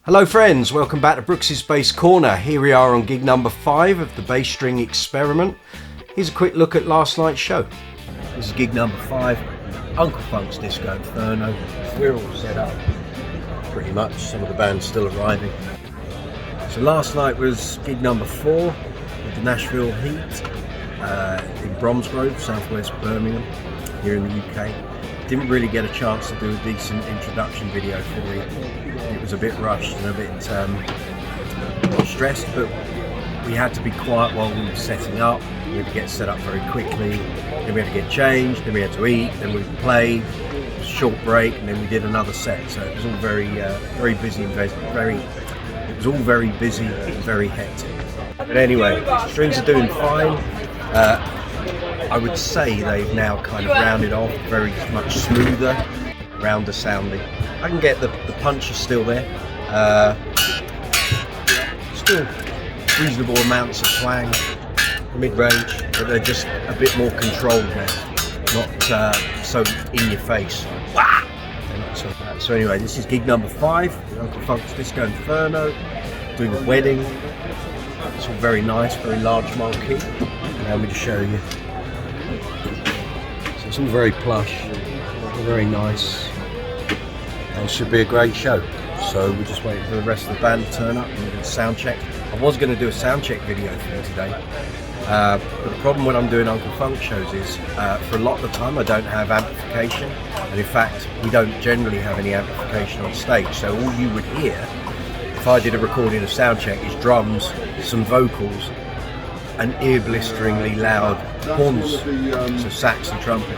Hello friends, welcome back to Brooks's Bass Corner. Here we are on gig number 5 of the bass string experiment. Here's a quick look at last night's show. This is gig number 5, Uncle Funk's Disco Inferno. We're all set up, pretty much. Some of the band's still arriving. So last night was gig number 4 with the Nashville Heat in Bromsgrove, southwest Birmingham, here in the UK. Didn't really get a chance to do a decent introduction video for me. It was a bit rushed and a bit stressed, but we had to be quiet while we were setting up. We had to get set up very quickly, then we had to get changed, then we had to eat, then we played, short break, and then we did another set. So it was all very busy and very hectic. But anyway, strings are doing fine. I would say they've now kind of rounded off, very much smoother, rounder sounding. I can get the punch is still there. Still reasonable amounts of twang, mid-range, but they're just a bit more controlled now, not so in your face. So anyway, this is gig number 5, Uncle Funk's Disco Inferno, doing a wedding. It's all very nice, very large marquee. Allow me to show you. So it's all very plush, very nice. And it should be a great show. So we're just waiting for the rest of the band to turn up and do a sound check. I was going to do a sound check video for you today, but the problem when I'm doing Uncle Funk shows is for a lot of the time I don't have amplification, and in fact we don't generally have any amplification on stage. So all you would hear if I did a recording of sound check is drums, some vocals, and ear-blisteringly loud horns, so sax and trumpet.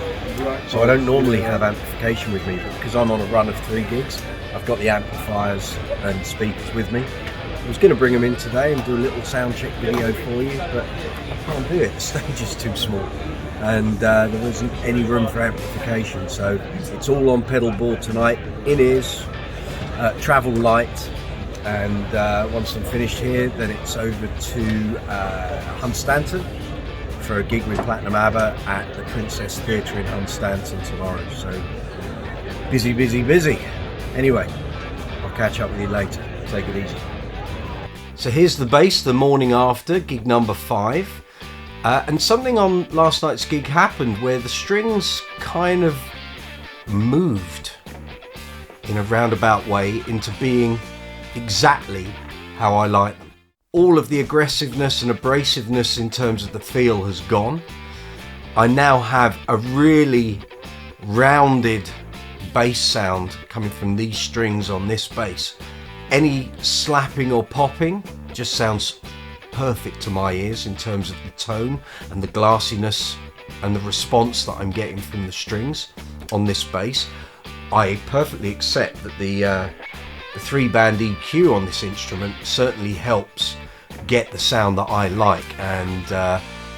So I don't normally have amplification with me, but because I'm on a run of 3 gigs, I've got the amplifiers and speakers with me. I was going to bring them in today and do a little sound check video for you, but I can't do it. The stage is too small, and there wasn't any room for amplification. So it's all on pedal board tonight, in-ears, travel light. And once I'm finished here, then it's over to Hunstanton for a gig with Platinum ABBA at the Princess Theatre in Hunstanton tomorrow. So busy. Anyway, I'll catch up with you later. Take it easy. So here's the bass the morning after, gig number 5. And something on last night's gig happened where the strings kind of moved in a roundabout way into being exactly how I like them. All of the aggressiveness and abrasiveness in terms of the feel has gone. I now have a really rounded bass sound coming from these strings on this bass. Any slapping or popping just sounds perfect to my ears in terms of the tone and the glassiness and the response that I'm getting from the strings on this bass. I perfectly accept that the 3-band EQ on this instrument certainly helps get the sound that I like, and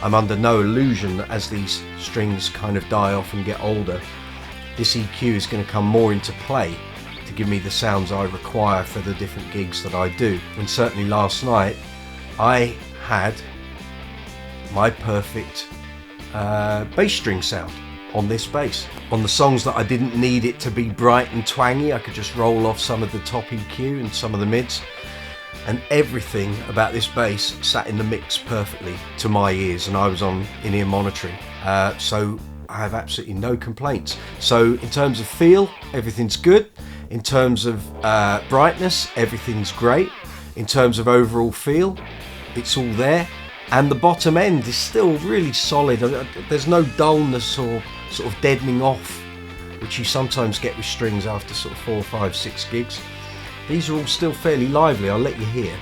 I'm under no illusion that as these strings kind of die off and get older, this EQ is going to come more into play to give me the sounds I require for the different gigs that I do. And certainly last night I had my perfect bass string sound on this bass. On the songs that I didn't need it to be bright and twangy, I could just roll off some of the top EQ and some of the mids, and everything about this bass sat in the mix perfectly to my ears, and I was on in-ear monitoring, so I have absolutely no complaints. So in terms of feel, everything's good. In terms of brightness, everything's great. In terms of overall feel, it's all there. And the bottom end is still really solid. There's no dullness or sort of deadening off, which you sometimes get with strings after sort of 4, 5, 6 gigs. These are all still fairly lively, I'll let you hear.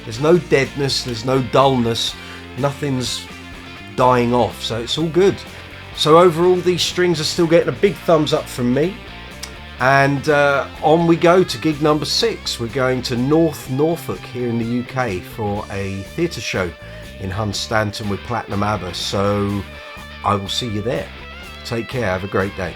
There's no deadness, there's no dullness, nothing's dying off, so it's all good. So overall, these strings are still getting a big thumbs up from me. And on we go to gig number 6. We're going to North Norfolk here in the UK for a theatre show in Hunstanton with Platinum ABBA. So I will see you there. Take care, have a great day.